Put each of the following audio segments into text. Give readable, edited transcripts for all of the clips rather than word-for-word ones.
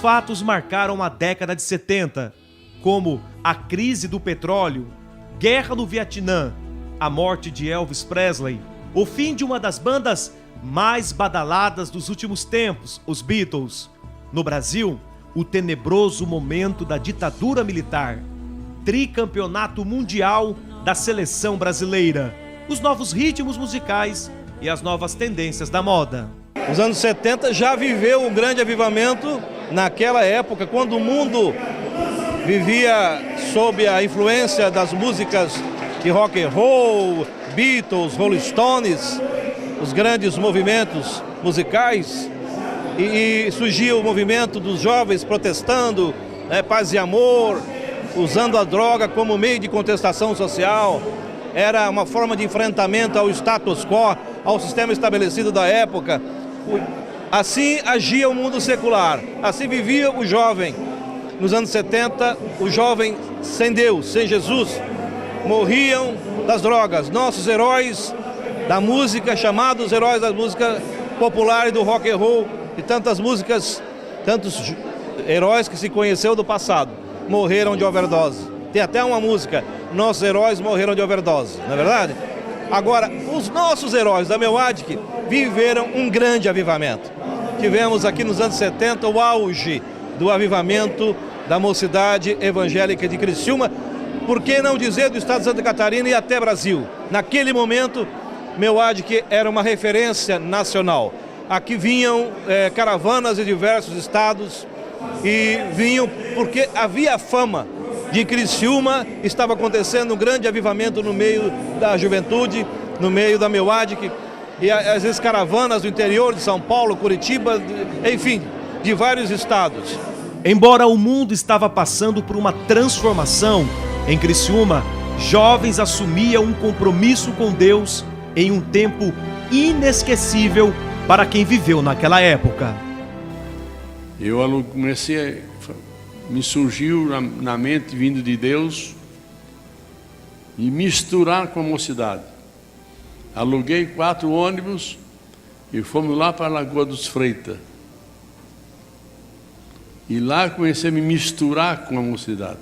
fatos marcaram a década de 70, como a crise do petróleo, guerra no Vietnã, a morte de Elvis Presley, o fim de uma das bandas mais badaladas dos últimos tempos, os Beatles. No Brasil, o tenebroso momento da ditadura militar, tricampeonato mundial da seleção brasileira, os novos ritmos musicais e as novas tendências da moda. Os anos 70 já viveu um grande avivamento naquela época, quando o mundo vivia sob a influência das músicas de rock and roll, Beatles, Rolling Stones, os grandes movimentos musicais, e surgia o movimento dos jovens protestando, paz e amor, usando a droga como meio de contestação social. Era uma forma de enfrentamento ao status quo, ao sistema estabelecido da época. Assim agia o mundo secular, assim vivia o jovem. Nos anos 70, o jovem sem Deus, sem Jesus, morriam das drogas. Nossos heróis da música, chamados heróis da música popular e do rock and roll, e tantas músicas, tantos heróis que se conheceu do passado, morreram de overdose. Tem até uma música, nossos heróis morreram de overdose, não é verdade? Agora, os nossos heróis da Meuadic viveram um grande avivamento. Tivemos aqui nos anos 70 o auge do avivamento da mocidade evangélica de Criciúma, por que não dizer do estado de Santa Catarina e até Brasil. Naquele momento, Meuadic era uma referência nacional. Aqui vinham caravanas de diversos estados e vinham porque havia fama de Criciúma, estava acontecendo um grande avivamento no meio da juventude, no meio da Meuadic, e às vezes caravanas do interior de São Paulo, Curitiba, enfim, de vários estados. Embora o mundo estava passando por uma transformação, em Criciúma, jovens assumiam um compromisso com Deus em um tempo inesquecível para quem viveu naquela época. Eu comecei, me surgiu na mente, vindo de Deus, e misturar com a mocidade. Aluguei 4 ônibus e fomos lá para a Lagoa dos Freitas. E lá comecei a me misturar com a mocidade.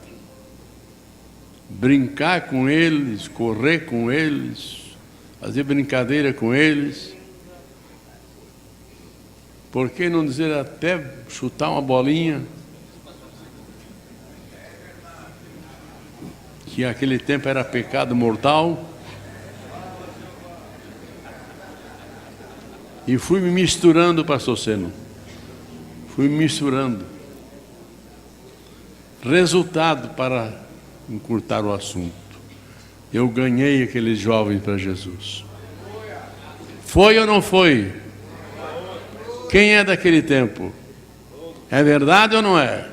Brincar com eles, correr com eles, fazer brincadeira com eles. Por que não dizer até chutar uma bolinha? Que naquele tempo era pecado mortal. E fui me misturando, pastor Seno. Fui me misturando. Resultado, para encurtar o assunto, eu ganhei aqueles jovens para Jesus. Foi ou não foi? Quem é daquele tempo? É verdade ou não é?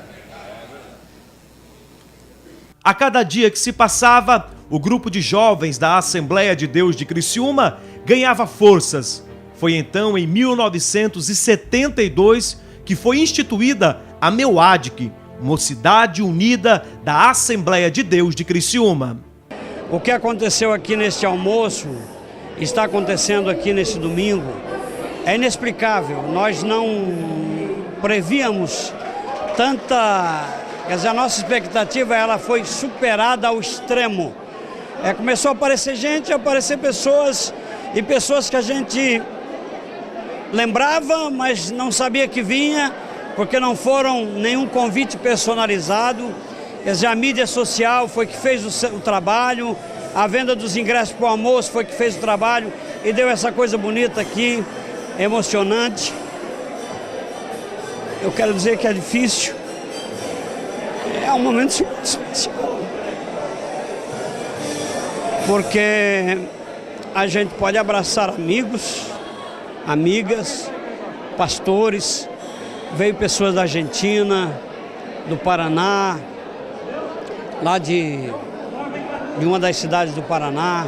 A cada dia que se passava, o grupo de jovens da Assembleia de Deus de Criciúma ganhava forças. Foi então, em 1972, que foi instituída a Meuadic, Mocidade Unida da Assembleia de Deus de Criciúma. O que aconteceu aqui neste almoço, está acontecendo aqui nesse domingo, é inexplicável. Nós não prevíamos tanta... Quer dizer, a nossa expectativa ela foi superada ao extremo. Começou a aparecer gente, a aparecer pessoas, e pessoas que a gente lembrava, mas não sabia que vinha, porque não foram nenhum convite personalizado. Quer dizer, a mídia social foi que fez o trabalho, a venda dos ingressos para o almoço foi que fez o trabalho e deu essa coisa bonita aqui, emocionante. Eu quero dizer que é difícil, é um momento especial, porque a gente pode abraçar amigos, amigas, pastores. Veio pessoas da Argentina, do Paraná, lá de uma das cidades do Paraná,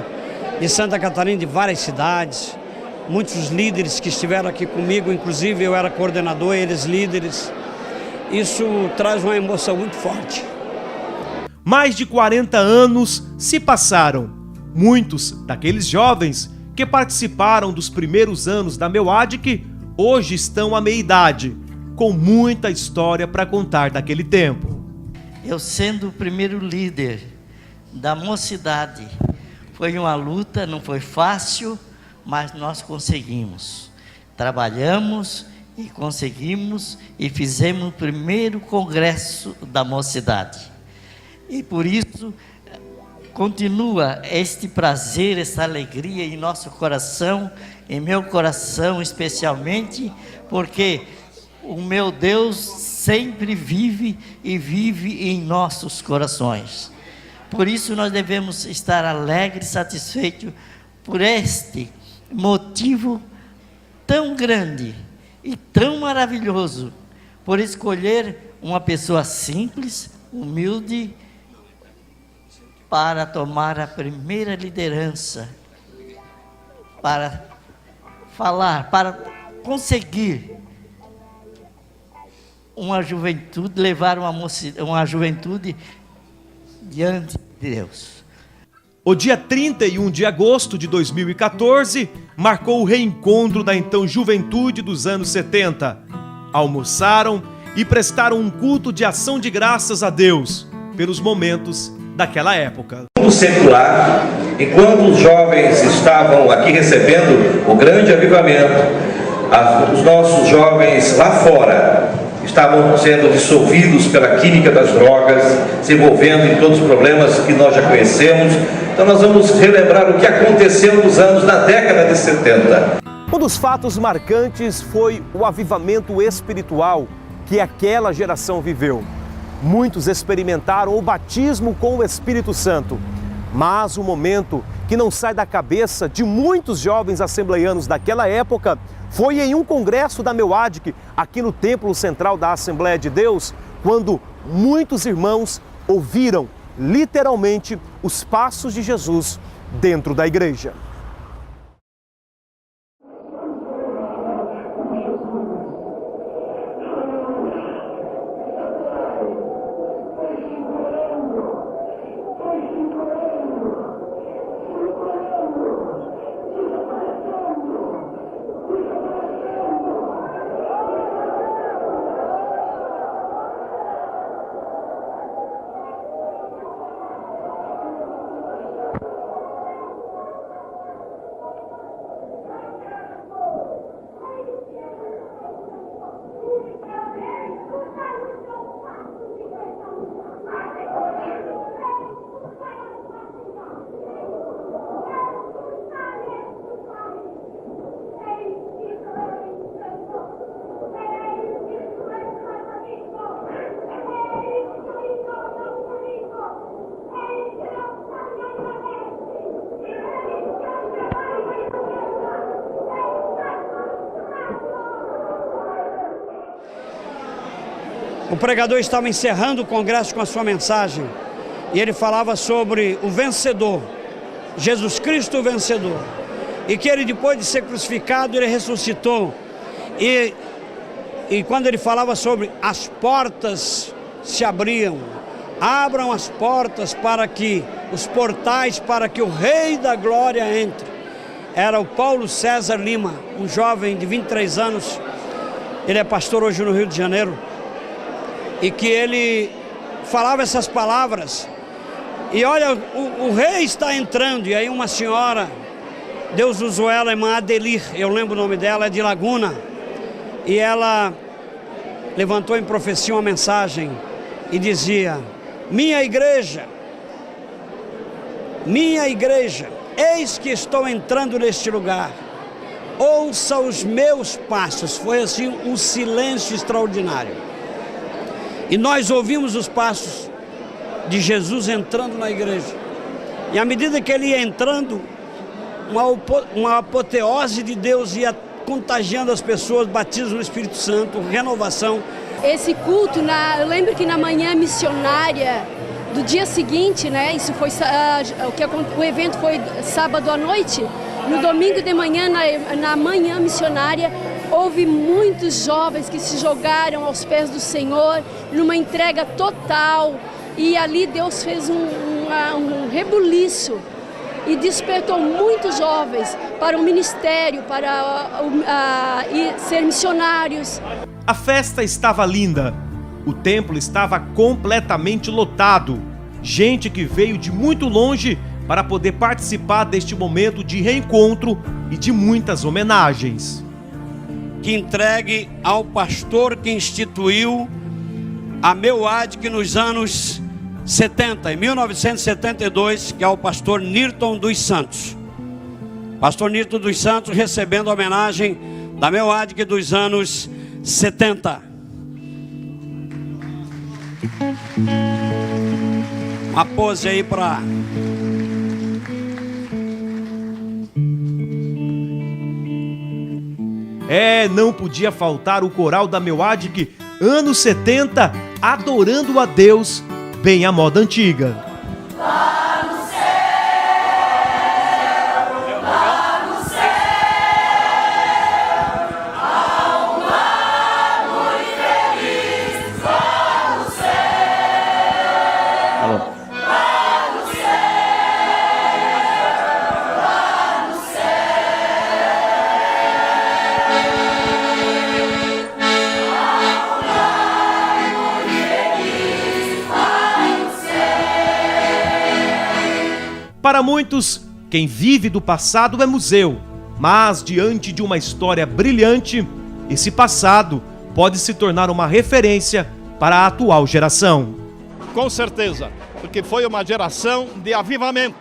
de Santa Catarina, de várias cidades. Muitos líderes que estiveram aqui comigo, inclusive eu era coordenador, eles líderes. Isso traz uma emoção muito forte. Mais de 40 anos se passaram. Muitos daqueles jovens que participaram dos primeiros anos da Meuadic hoje estão à meia-idade. com muita história para contar daquele tempo. Eu sendo o primeiro líder da mocidade, foi uma luta, não foi fácil, mas nós conseguimos. Trabalhamos e conseguimos e fizemos o primeiro congresso da mocidade. E por isso continua este prazer, essa alegria em nosso coração, em meu coração especialmente, porque o meu Deus sempre vive e vive em nossos corações. Por isso nós devemos estar alegres, satisfeitos por este motivo tão grande e tão maravilhoso, por escolher uma pessoa simples, humilde, para tomar a primeira liderança, para falar, para conseguir uma juventude, levar uma juventude diante de Deus. O dia 31 de agosto de 2014 marcou o reencontro da então juventude dos anos 70. Almoçaram e prestaram um culto de ação de graças a Deus pelos momentos daquela época. No mundo secular, enquanto os jovens estavam aqui recebendo o grande avivamento, os nossos jovens lá fora estavam sendo dissolvidos pela química das drogas, se envolvendo em todos os problemas que nós já conhecemos. Então nós vamos relembrar o que aconteceu na década de 70. Um dos fatos marcantes foi o avivamento espiritual que aquela geração viveu. Muitos experimentaram o batismo com o Espírito Santo, mas o momento que não sai da cabeça de muitos jovens assembleianos daquela época foi em um congresso da MEUADIC, aqui no Templo Central da Assembleia de Deus, quando muitos irmãos ouviram literalmente os passos de Jesus dentro da igreja. O pregador estava encerrando o congresso com a sua mensagem e ele falava sobre o vencedor, Jesus Cristo o vencedor, e que ele, depois de ser crucificado, ele ressuscitou. E quando ele falava sobre as portas se abriam, abram as portas para que os portais, para que o Rei da Glória entre. Era o Paulo César Lima, um jovem de 23 anos, ele é pastor hoje no Rio de Janeiro, e que ele falava essas palavras, e olha, o rei está entrando, e aí uma senhora, Deus usou ela, irmã Adelir, eu lembro o nome dela, é de Laguna, e ela levantou em profecia uma mensagem, e dizia: minha igreja, eis que estou entrando neste lugar, ouça os meus passos. Foi assim um silêncio extraordinário. E nós ouvimos os passos de Jesus entrando na igreja. E à medida que ele ia entrando, uma apoteose de Deus ia contagiando as pessoas, batismo no Espírito Santo, renovação. Esse culto, eu lembro que na manhã missionária do dia seguinte, né? Isso foi o evento foi sábado à noite. No domingo de manhã, na manhã missionária, houve muitos jovens que se jogaram aos pés do Senhor, numa entrega total, e ali Deus fez um rebuliço e despertou muitos jovens para o ministério, para ser missionários. A festa estava linda. O templo estava completamente lotado. Gente que veio de muito longe para poder participar deste momento de reencontro e de muitas homenagens. Que entregue ao pastor que instituiu a Meuadic nos anos 70, em 1972, que é o pastor Nirton dos Santos. Pastor Nirton dos Santos recebendo a homenagem da Meuadic dos anos 70. Uma pose aí para... Não podia faltar o coral da Meuadic, anos 70, adorando a Deus, bem à moda antiga. Para muitos, quem vive do passado é museu, mas diante de uma história brilhante, esse passado pode se tornar uma referência para a atual geração. Com certeza, porque foi uma geração de avivamento.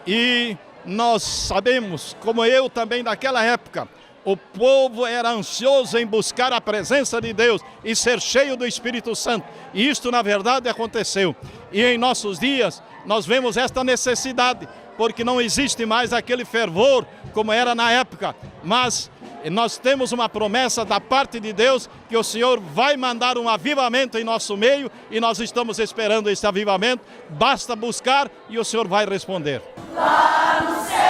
E nós sabemos, como eu também naquela época, o povo era ansioso em buscar a presença de Deus e ser cheio do Espírito Santo. E isto, na verdade, aconteceu. E em nossos dias, nós vemos esta necessidade, porque não existe mais aquele fervor como era na época. Mas nós temos uma promessa da parte de Deus que o Senhor vai mandar um avivamento em nosso meio e nós estamos esperando esse avivamento. Basta buscar e o Senhor vai responder. Lá no céu,